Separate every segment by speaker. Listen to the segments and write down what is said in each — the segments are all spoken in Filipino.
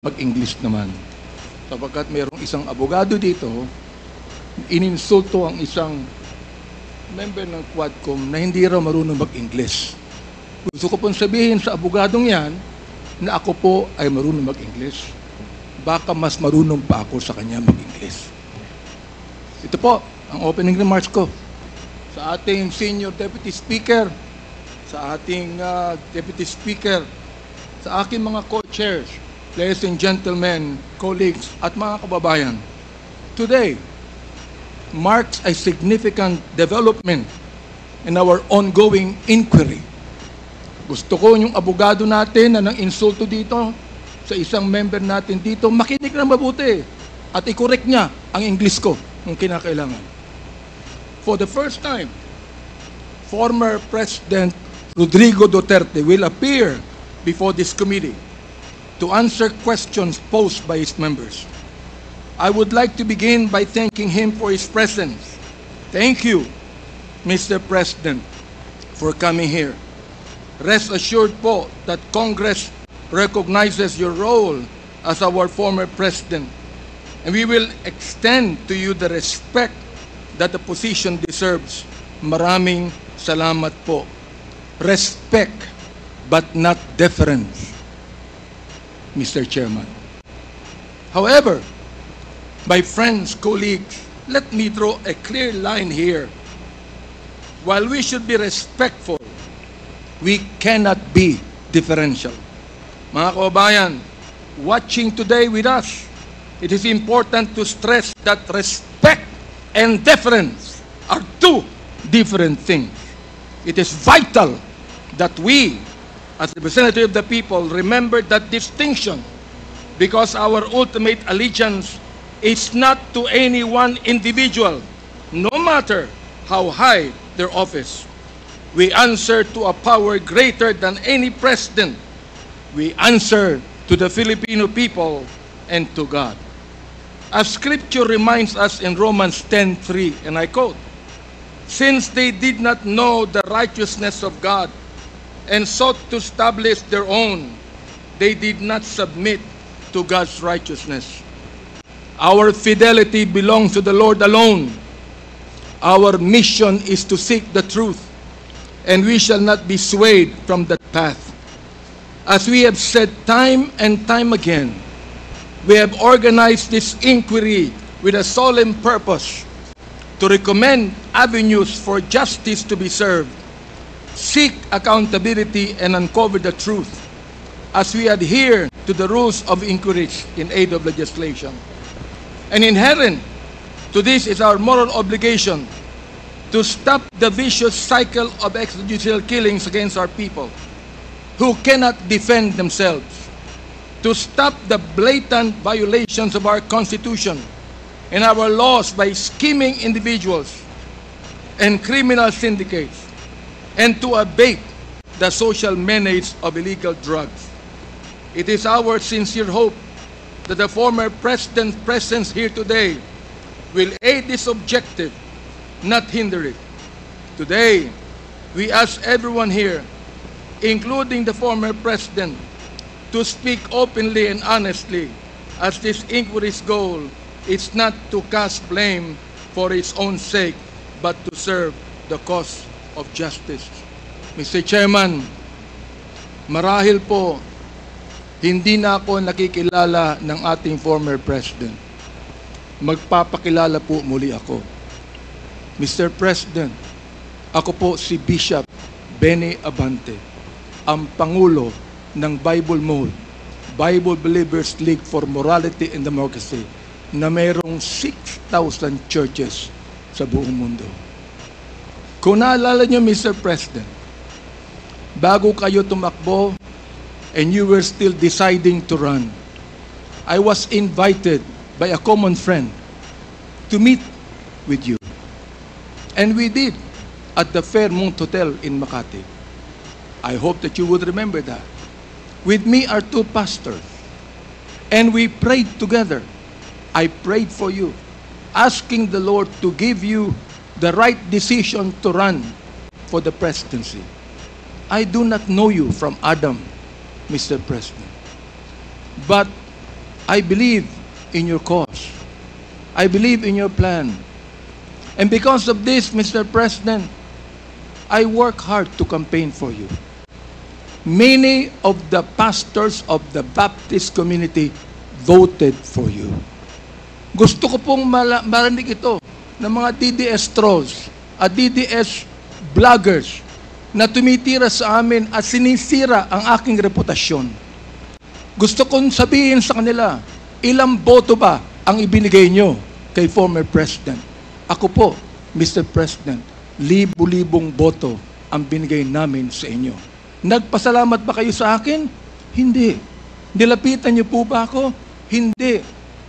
Speaker 1: mag-English naman. Sapagkat mayroong isang abogado dito, ininsulto ang isang member ng Quadcom na hindi raw marunong mag-English. Gusto ko pong sabihin sa abogadong yan na ako po ay marunong mag-English. Baka mas marunong pa ako sa kanya mag-English. Ito po ang opening remarks ko sa ating Senior Deputy Speaker, sa ating Deputy Speaker, sa aking mga co-chairs, ladies and gentlemen, colleagues, at mga kababayan. Today marks a significant development in our ongoing inquiry. Gusto ko yung abogado natin na nang insulto dito sa isang member natin dito, makinig na mabuti at i-correct niya ang English ko kung kinakailangan. For the first time, former President Rodrigo Duterte will appear before this committee to answer questions posed by his members. I would like to begin by thanking him for his presence. Thank you, Mr. President, for coming here. Rest assured po that Congress recognizes your role as our former president, and we will extend to you the respect that the position deserves. Maraming salamat po. Respect, but not deference, Mr. Chairman. However, my friends, colleagues, let me draw a clear line here. While we should be respectful, we cannot be differential. Mga kababayan, watching today with us, it is important to stress that respect and deference are two different things. It is vital that we, as representative of the people, remember that distinction, because our ultimate allegiance is not to any one individual, no matter how high their office. We answer to a power greater than any president. We answer to the Filipino people and to God. As Scripture reminds us in Romans 10:3, and I quote, "Since they did not know the righteousness of God and sought to establish their own, they did not submit to God's righteousness." Our fidelity belongs to the Lord alone. Our mission is to seek the truth, and we shall not be swayed from that path. As we have said time and time again, we have organized this inquiry with a solemn purpose to recommend avenues for justice to be served, seek accountability, and uncover the truth as we adhere to the rules of inquiry in aid of legislation. And inherent to this is our moral obligation to stop the vicious cycle of extrajudicial killings against our people who cannot defend themselves, to stop the blatant violations of our Constitution and our laws by scheming individuals and criminal syndicates, and to abate the social menace of illegal drugs. It is our sincere hope that the former president's presence here today will aid this objective, not hinder it. Today, we ask everyone here, including the former president, to speak openly and honestly, as this inquiry's goal is not to cast blame for its own sake, but to serve the cause of justice. Mr. Chairman, marahil po, hindi na ako nakikilala ng ating former president. Magpapakilala po muli ako. Mr. President, ako po si Bishop Benny Abante, ang Pangulo ng Bible Mode, Bible Believers League for Morality and Democracy, na mayroong 6,000 churches sa buong mundo. Kung naalala niyo, Mr. President, bago kayo tumakbo and you were still deciding to run, I was invited by a common friend to meet with you. And we did at the Fairmont Hotel in Makati. I hope that you would remember that. With me are two pastors, and we prayed together. I prayed for you, asking the Lord to give you the right decision to run for the presidency. I do not know you from Adam, Mr. President, but I believe in your cause. I believe in your plan. And because of this, Mr. President, I work hard to campaign for you. Many of the pastors of the Baptist community voted for you. Gusto ko pong marinig ito ng mga DDS trolls at DDS vloggers na tumitira sa amin at sinisira ang aking reputasyon. Gusto kong sabihin sa kanila, ilang boto ba ang ibinigay nyo kay former President? Ako po, Mr. President, libo-libong boto ang binigay namin sa inyo. Nagpasalamat ba kayo sa akin? Hindi. Nilapitan niyo po ba ako? Hindi.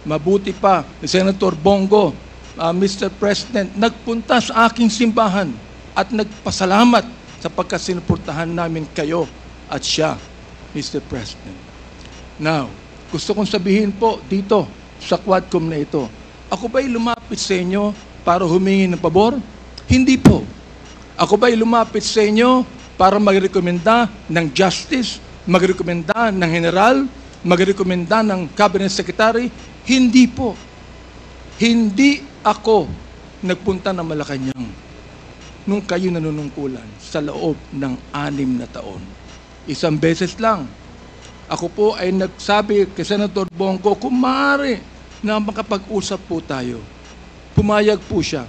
Speaker 1: Mabuti pa, Senator Bongo, Mr. President, nagpunta sa aking simbahan at nagpasalamat sapagkat sinuportahan namin kayo at siya, Mr. President. Now, gusto kong sabihin po dito sa Quadcom na ito, ako ba'y lumapit sa inyo para humingi ng pabor? Hindi po. Ako ba'y lumapit sa inyo para magrekomenda ng justice, magrekomenda ng general, magrekomenda ng cabinet secretary? Hindi po. Hindi ako nagpunta ng Malacanang nung kayo nanunungkulan sa loob ng 6 na taon. Isang beses lang. Ako po ay nagsabi kay Senator Bongo, kung maaari na makapag-usap po tayo. Pumayag po siya.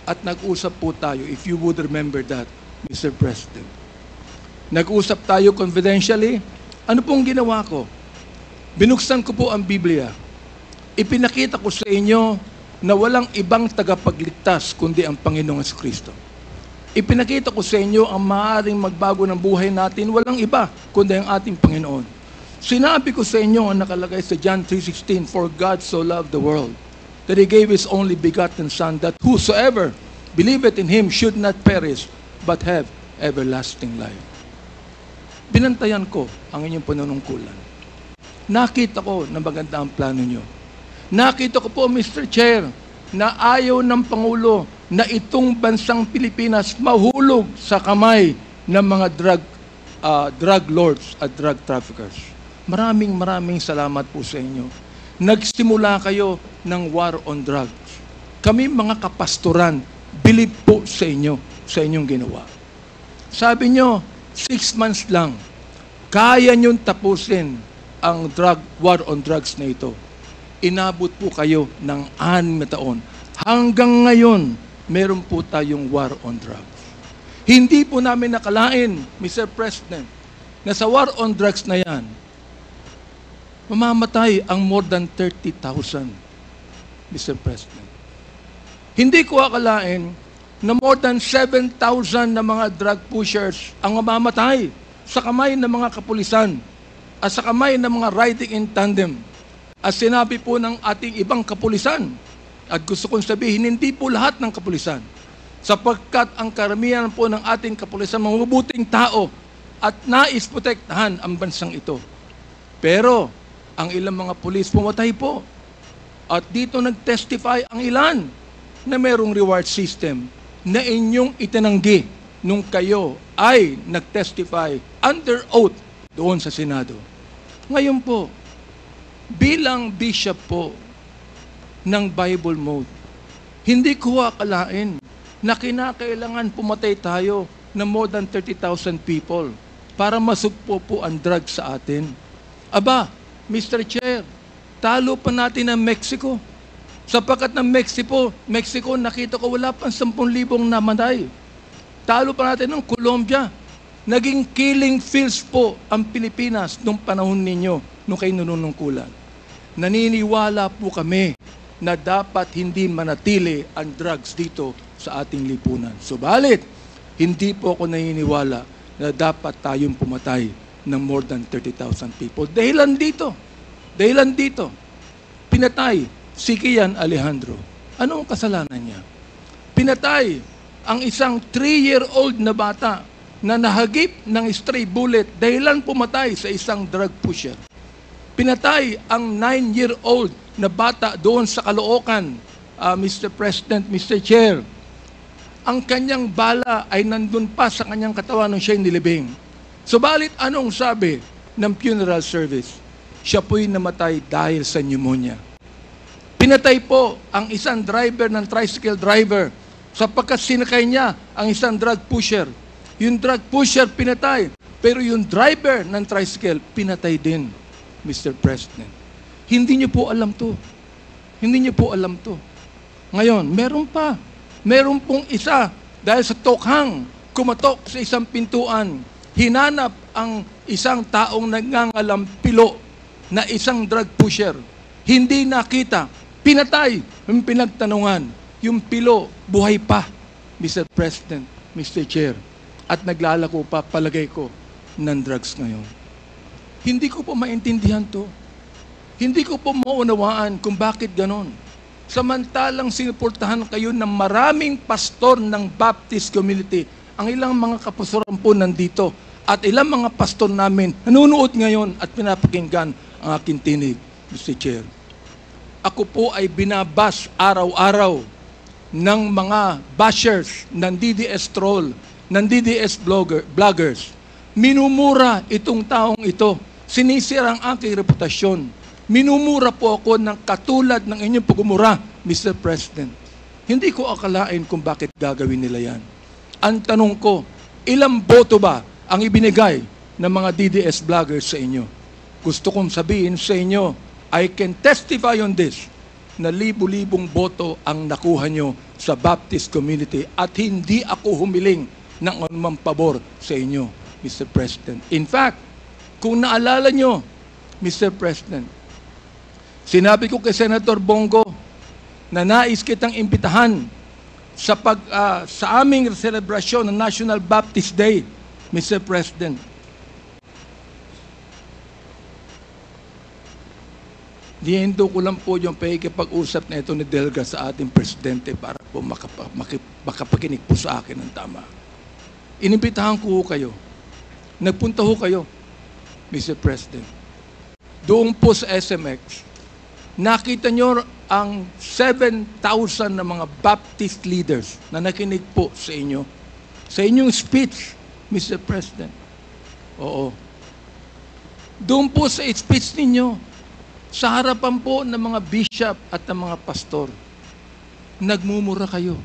Speaker 1: At nag-usap po tayo, if you would remember that, Mr. President. Nag-usap tayo confidentially. Ano pong ginawa ko? Binuksan ko po ang Biblia. Ipinakita ko sa inyo na walang ibang tagapagligtas kundi ang Panginoong Kristo. Ipinakita ko sa inyo ang maaaring magbago ng buhay natin, walang iba kundi ang ating Panginoon. Sinabi ko sa inyo ang nakalagay sa John 3:16, "For God so loved the world, that He gave His only begotten Son, that whosoever believeth in Him should not perish, but have everlasting life." Binantayan ko ang inyong panunungkulan. Nakita ko na maganda ang plano nyo. Nakita ko po, Mr. Chair, na ayaw ng Pangulo na itong bansang Pilipinas mahulog sa kamay ng mga drug lords at drug traffickers. Maraming salamat po sa inyo. Nagsimula kayo ng war on drugs. Kami mga kapastoran, believe po sa inyo, sa inyong ginawa. Sabi nyo, 6 months lang, kaya nyong tapusin ang war on drugs na ito. Inabot po kayo ng 6 na taon. Hanggang ngayon, meron po tayong war on drugs. Hindi po namin nakalain, Mr. President, na sa war on drugs na yan, mamamatay ang more than 30,000, Mr. President. Hindi ko akalain na more than 7,000 na mga drug pushers ang mamamatay sa kamay ng mga kapulisan at sa kamay ng mga riding in tandem. At sinabi po ng ating ibang kapulisan, at gusto kong sabihin, hindi po lahat ng kapulisan, sapagkat ang karamihan po ng ating kapulisan, mga mabuting tao, at nais protektahan ang bansang ito. Pero, ang ilang mga pulis pumatay po. At dito nag-testify ang ilan na merong reward system na inyong itinanggi nung kayo ay nag-testify under oath doon sa Senado. Ngayon po, bilang bishop po ng Bible Mode, hindi ko akalain na kinakailangan pumatay tayo ng more than 30,000 people para masugpo po ang drug sa atin. Aba, Mr. Chair, talo pa natin ang Mexico. Sapagkat ng Mexico, nakita ko wala pang 10,000 namatay. Talo pa natin ng Colombia. Naging killing fields po ang Pilipinas nung panahon ninyo, nung kayo nanunungkulan. Naniniwala po kami na dapat hindi manatili ang drugs dito sa ating lipunan. Subalit, hindi po ako naniniwala na dapat tayong pumatay ng more than 30,000 people. Dahilan dito, pinatay si Kian Alejandro. Ano ang kasalanan niya? Pinatay ang isang 3-year-old na bata na nahagip ng stray bullet dahilan pumatay sa isang drug pusher. Pinatay ang 9-year-old na bata doon sa Caloocan, Mr. President, Mr. Chair. Ang kanyang bala ay nandun pa sa kanyang katawan nung siya'y nilibing. Subalit anong sabi ng funeral service? siya po'y namatay dahil sa pneumonia. Pinatay po ang isang driver ng tricycle driver sapagkat sinakay niya ang isang drug pusher. Yung drug pusher pinatay, pero yung driver ng tricycle pinatay din, Mr. President. Hindi niyo po alam to. Hindi niyo po alam to. Ngayon, meron pong isa dahil sa tokhang kumatok sa isang pintuan, hinanap ang isang taong nangangalampilo na isang drug pusher. Hindi nakita. Pinatay. Yung pinagtanungan. Yung pilo, buhay pa, Mr. President, Mr. Chair. At naglalako pa, palagay ko, ng drugs ngayon. Hindi ko po maintindihan to. Hindi ko po maunawaan kung bakit ganon. Samantalang sinuportahan kayo ng maraming pastor ng Baptist community. Ang ilang mga kapastoran po nandito at ilang mga pastor namin nanonood ngayon at pinapakinggan ang aking tinig, Mr. Chair. Ako po ay binabas araw-araw ng mga bashers ng DDS troll, ng DDS bloggers. Minumura itong taong ito. Sinisira ang aking reputasyon. Minumura po ako ng katulad ng inyong pagmumura, Mr. President. Hindi ko akalain kung bakit gagawin nila yan. Ang tanong ko, ilang boto ba ang ibinigay ng mga DDS vloggers sa inyo? Gusto kong sabihin sa inyo, I can testify on this, na libu-libong boto ang nakuha nyo sa Baptist community at hindi ako humiling ng anumang pabor sa inyo, Mr. President. In fact, kung naalala nyo, Mr. President, sinabi ko kay Senator Bongo na nais kitang imbitahan sa aming selebrasyon ng National Baptist Day, Mr. President. Dihindo ko lang po yung pakikipag-usap na ito ni Delga sa ating Presidente para po makapakinig po sa akin ng tama. Inimbitahan ko kayo. Nagpunta ho kayo, Mr. President. Doon po sa SMX, nakita nyo ang 7,000 na mga Baptist leaders na nakinig po sa inyo. Sa inyong speech, Mr. President. Oo. Doon po sa speech ninyo, sa harapan po ng mga bishop at ng mga pastor, nagmumura kayo.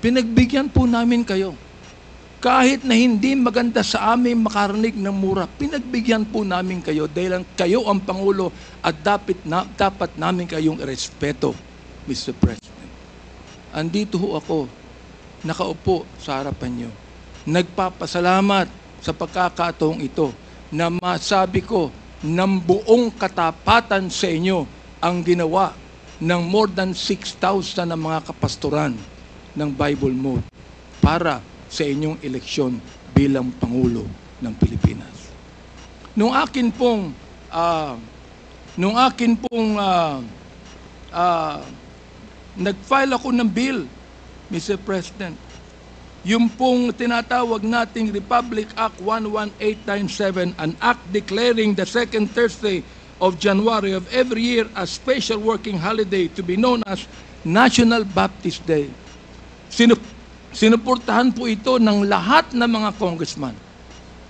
Speaker 1: Pinagbigyan po namin kayo. Kahit na hindi maganda sa amin makarinig ng mura, pinagbigyan po namin kayo dahil kayo ang Pangulo at dapat namin kayong irespeto, Mr. President. Andito ho ako, nakaupo sa harapan nyo. Nagpapasalamat sa pagkakataong ito na masabi ko ng buong katapatan sa inyo ang ginawa ng more than 6,000 na mga kapastoran ng Bible Mode para sa inyong eleksyon bilang Pangulo ng Pilipinas. Nung akin pong nag-file ako ng bill, Mr. President, yung pong tinatawag nating Republic Act 11897, an act declaring the second Thursday of January of every year as special working holiday to be known as National Baptist Day. Sinuportahan po ito ng lahat ng mga congressman.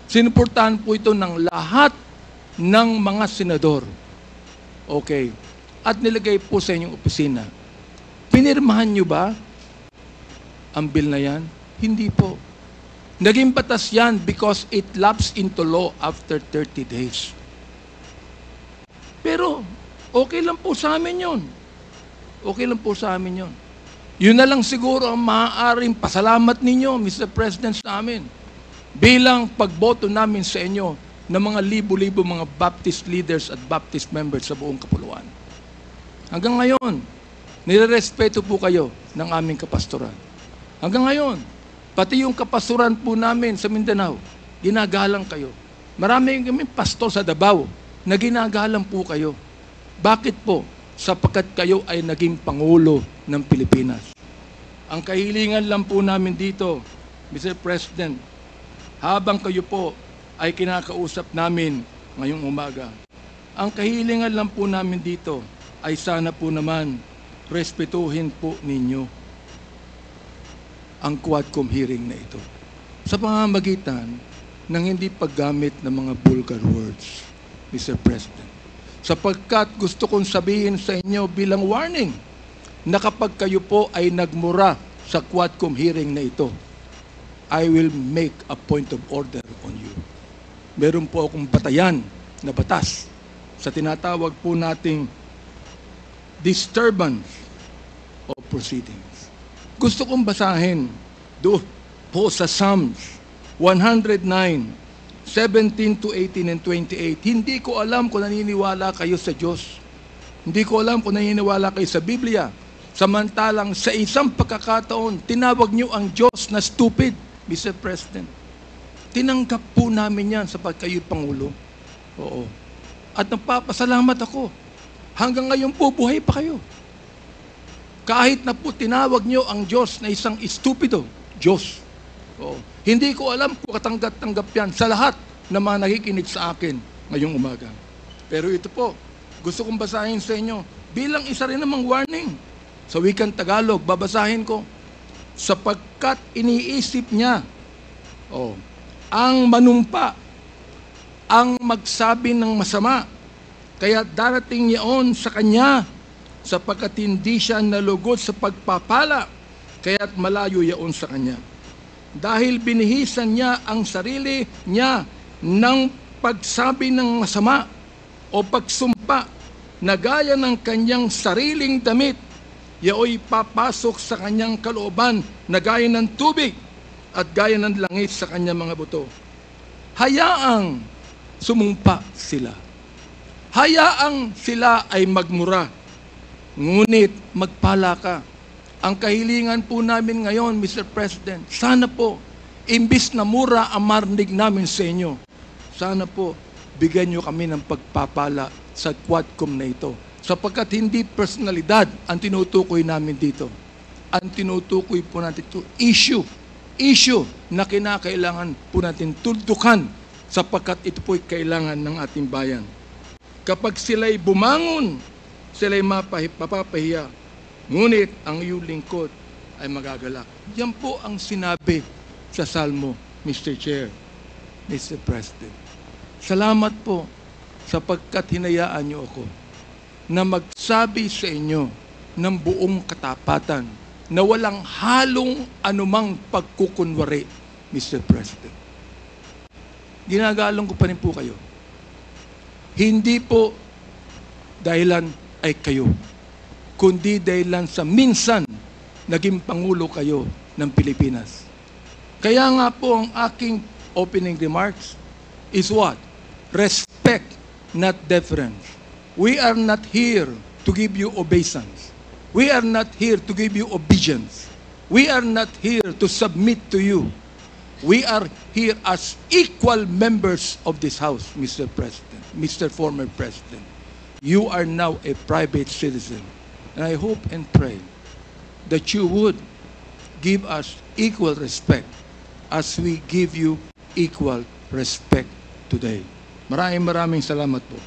Speaker 1: Sinuportahan po ito ng lahat ng mga senador. Okay. At nilagay po sa inyong opisina. Pinirmahan nyo ba ang bill na yan? Hindi po. Naging batas yan because it lapsed into law after 30 days. Pero, okay lang po sa amin yun. Okay lang po sa amin yun. Yun na lang siguro ang maaaring pasalamat ninyo, Mr. President, sa amin. Bilang pagboto namin sa inyo ng mga libo-libo mga Baptist leaders at Baptist members sa buong kapuluan. Hanggang ngayon, nirerespeto po kayo ng aming kapastoran. Hanggang ngayon, pati yung kapastoran po namin sa Mindanao, ginagalang kayo. Marami kami pastor sa Davao na ginagalang po kayo. Bakit po? Sapagkat kayo ay naging Pangulo ng Pilipinas. Ang kahilingan lang po namin dito, Mr. President, habang kayo po ay kinakausap namin ngayong umaga, ang kahilingan lang po namin dito ay sana po naman respetuhin po ninyo ang Quadcom hearing na ito sa pamamagitan ng hindi paggamit ng mga vulgar words. Mr. President. Sapagkat gusto kong sabihin sa inyo bilang warning na kapag kayo po ay nagmura sa Quadcom hearing na ito, I will make a point of order on you. Meron po akong batayan na batas sa tinatawag po nating disturbance of proceedings. Gusto kong basahin doon po sa Psalms 109, 17 to 18 and 28. Hindi ko alam kung naniniwala kayo sa Diyos. Hindi ko alam kung naniniwala kayo sa Biblia. Samantalang sa isang pagkakataon, tinawag niyo ang Diyos na stupid, Mr. President. Tinanggap po namin yan sapagkat kayo Pangulo. Oo. At nagpapasalamat ako. Hanggang ngayon po, buhay pa kayo. Kahit na po tinawag niyo ang Diyos na isang stupido, Diyos. Oo. Hindi ko alam kung katanggap-tanggap yan sa lahat na mga nakikinig sa akin ngayong umaga. Pero ito po, gusto kong basahin sa inyo bilang isa rin namang warning. Sa wikang Tagalog, babasahin ko. Sapagkat iniisip niya, ang manumpa, ang magsabi ng masama, kaya darating yaon sa kanya, sapagkat hindi siya nalugod sa pagpapala, kaya't malayo yaon sa kanya. Dahil binihisan niya ang sarili niya ng pagsabi ng masama o pagsumpa na gaya ng kanyang sariling damit, yaoy papasok sa kanyang kalooban na gaya ng tubig at gaya ng langit sa kanyang mga buto. Hayaang sumumpa sila. Hayaang sila ay magmura. Ngunit magpala ka. Ang kahilingan po namin ngayon, Mr. President, sana po, imbis na mura ang marinig namin sa inyo, sana po, bigyan nyo kami ng pagpapala sa Quadcom na ito. Sapagkat hindi personalidad ang tinutukoy namin dito. Ang tinutukoy po natin ito, issue na kinakailangan po natin tuldukan sapagkat ito po'y kailangan ng ating bayan. Kapag sila'y bumangon, sila'y mapapahiya, ngunit ang iyong lingkod ay magagalak. Yan po ang sinabi sa Salmo, Mr. Chair, Mr. President. Salamat po sapagkat hinayaan niyo ako na magsabi sa inyo ng buong katapatan na walang halong anumang pagkukunwari, Mr. President. Ginagalang ko pa rin po kayo. Hindi po dahilan ay kayo, kundi dahilan sa minsan naging Pangulo kayo ng Pilipinas. Kaya nga po ang aking opening remarks is what? Respect, not deference. We are not here to give you obeisance. We are not here to give you obedience. We are not here to submit to you. We are here as equal members of this House, Mr. President, Mr. Former President. You are now a private citizen. And I hope and pray that you would give us equal respect as we give you equal respect today. Maraming salamat po.